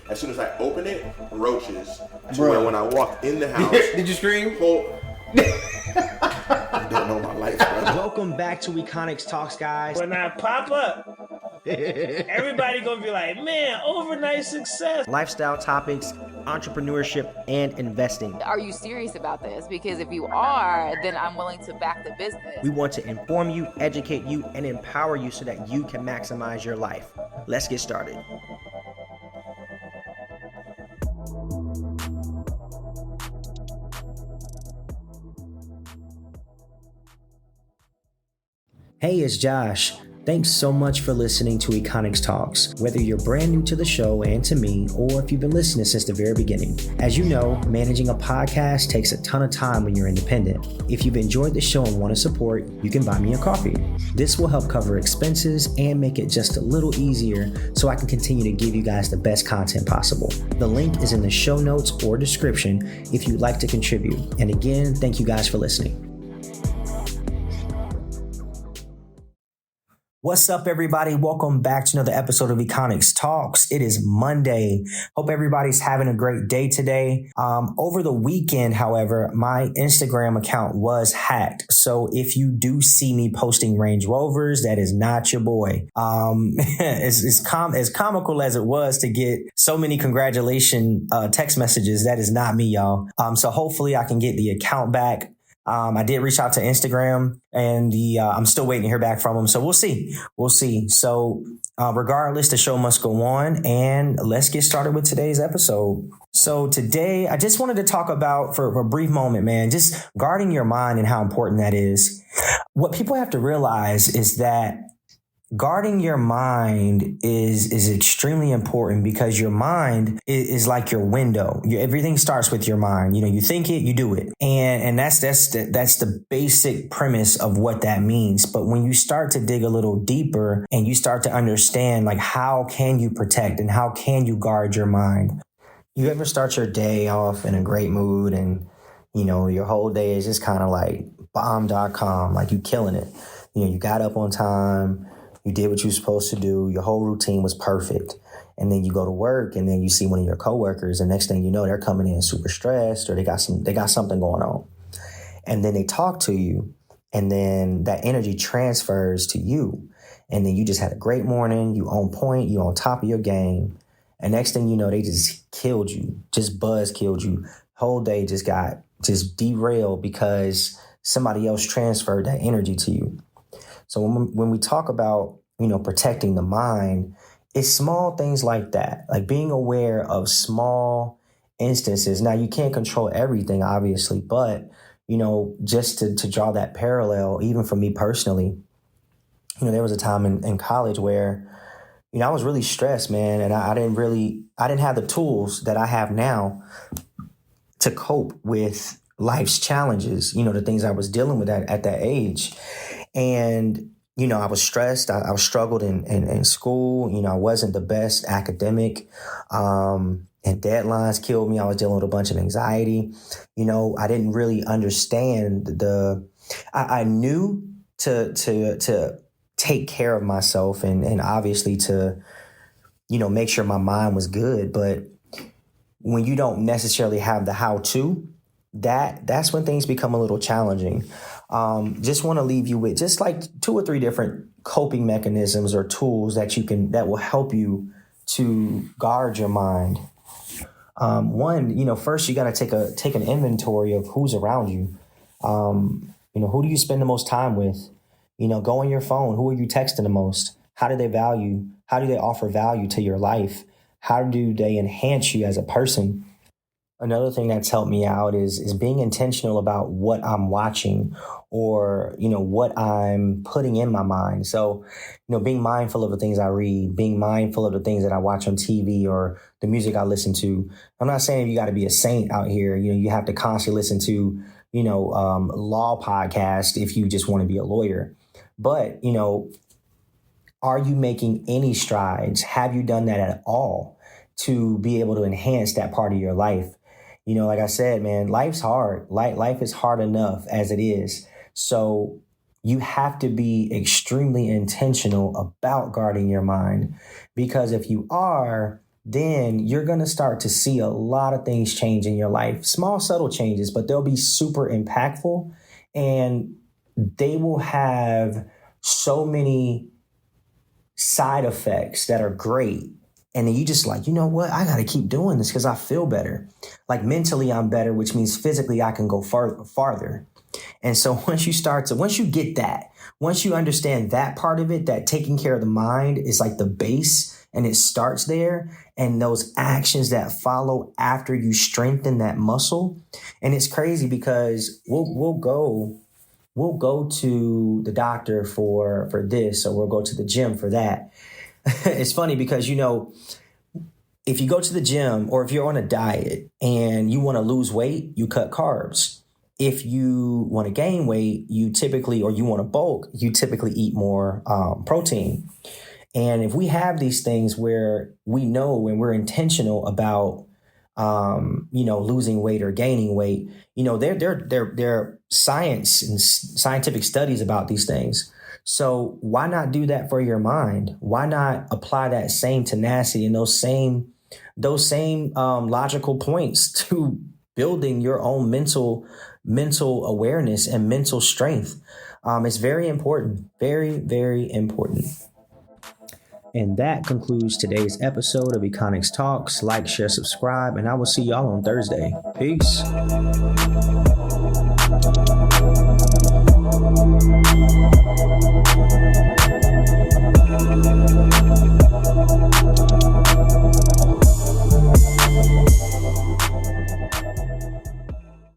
As soon as I open it, roaches. To where when I walk in the house, did you scream? You don't know my life, bro. Welcome back to Econix Talks, guys. When I pop up, everybody gonna be like, man, overnight success. Lifestyle topics, entrepreneurship, and investing. Are you serious about this? Because if you are, then I'm willing to back the business. We want to inform you, educate you, and empower you so that you can maximize your life. Let's get started. Hey, it's Josh. Thanks so much for listening to Econix Talks, whether you're brand new to the show and to me, or if you've been listening since the very beginning. As you know, managing a podcast takes a ton of time when you're independent. If you've enjoyed the show and want to support, you can buy me a coffee. This will help cover expenses and make it just a little easier so I can continue to give you guys the best content possible. The link is in the show notes or description if you'd like to contribute. And again, thank you guys for listening. What's up, everybody? Welcome back to another episode of Econix Talks. It is Monday. Hope everybody's having a great day today. Over the weekend, however, my Instagram account was hacked. So if you do see me posting Range Rovers, that is not your boy. As comical as it was to get so many congratulation text messages, that is not me, y'all. So hopefully I can get the account back. I did reach out to Instagram and I'm still waiting to hear back from them. So we'll see. So regardless, the show must go on, and let's get started with today's episode. So today I just wanted to talk about for a brief moment, man, just guarding your mind and how important that is. What people have to realize is that guarding your mind is extremely important, because your mind is like your window. Everything starts with your mind. You know, you think it, you do it. And that's the basic premise of what that means. But when you start to dig a little deeper and you start to understand, like, how can you protect and how can you guard your mind? You ever start your day off in a great mood and, you know, your whole day is just kind of like bomb.com, like you killing it. You know, you got up on time. You did what you were supposed to do. Your whole routine was perfect. And then you go to work and then you see one of your coworkers, and next thing you know, they're coming in super stressed, or they got something going on. And then they talk to you, and then that energy transfers to you. And then you just had a great morning. You on point. You on top of your game. And next thing you know, they just killed you, just killed you. Whole day just got derailed because somebody else transferred that energy to you. So when we talk about, you know, protecting the mind, it's small things like that, like being aware of small instances. Now, you can't control everything, obviously, but, you know, just to draw that parallel, even for me personally, you know, there was a time in college where, you know, I was really stressed, man, and I didn't have the tools that I have now to cope with life's challenges, you know, the things I was dealing with at that age. And, you know, I was stressed. I struggled in school. You know, I wasn't the best academic, and deadlines killed me. I was dealing with a bunch of anxiety. You know, I didn't really understand I knew to take care of myself and obviously to, you know, make sure my mind was good. But when you don't necessarily have the how-to, that's when things become a little challenging. Just want to leave you with just like 2 or 3 different coping mechanisms or tools that will help you to guard your mind. One, you know, first you got to take an inventory of who's around you. You know, who do you spend the most time with? You know, go on your phone. Who are you texting the most? How do they offer value to your life? How do they enhance you as a person? Another thing that's helped me out is being intentional about what I'm watching, or, you know, what I'm putting in my mind. So, you know, being mindful of the things I read, being mindful of the things that I watch on TV or the music I listen to. I'm not saying you got to be a saint out here. You know, you have to constantly listen to, you know, law podcast if you just want to be a lawyer. But, you know, are you making any strides? Have you done that at all to be able to enhance that part of your life? You know, like I said, man, life's hard. Life is hard enough as it is. So you have to be extremely intentional about guarding your mind, because if you are, then you're going to start to see a lot of things change in your life. Small, subtle changes, but they'll be super impactful, and they will have so many side effects that are great. And then you just like, you know what? I got to keep doing this because I feel better. Like mentally, I'm better, which means physically I can go farther. And so once you get that, once you understand that part of it, that taking care of the mind is like the base and it starts there, and those actions that follow after you strengthen that muscle. And it's crazy because we'll go to the doctor for this, or we'll go to the gym for that. It's funny because, you know, if you go to the gym or if you're on a diet and you want to lose weight, you cut carbs. If you want to gain weight, you want to bulk, you typically eat more protein. And if we have these things where we know when we're intentional about, losing weight or gaining weight, you know, there science and scientific studies about these things. So why not do that for your mind? Why not apply that same tenacity and those same logical points to building your own mental awareness and mental strength? It's very important, very, very important. And that concludes today's episode of Econix Talks. Like, share, subscribe, and I will see y'all on Thursday. Peace.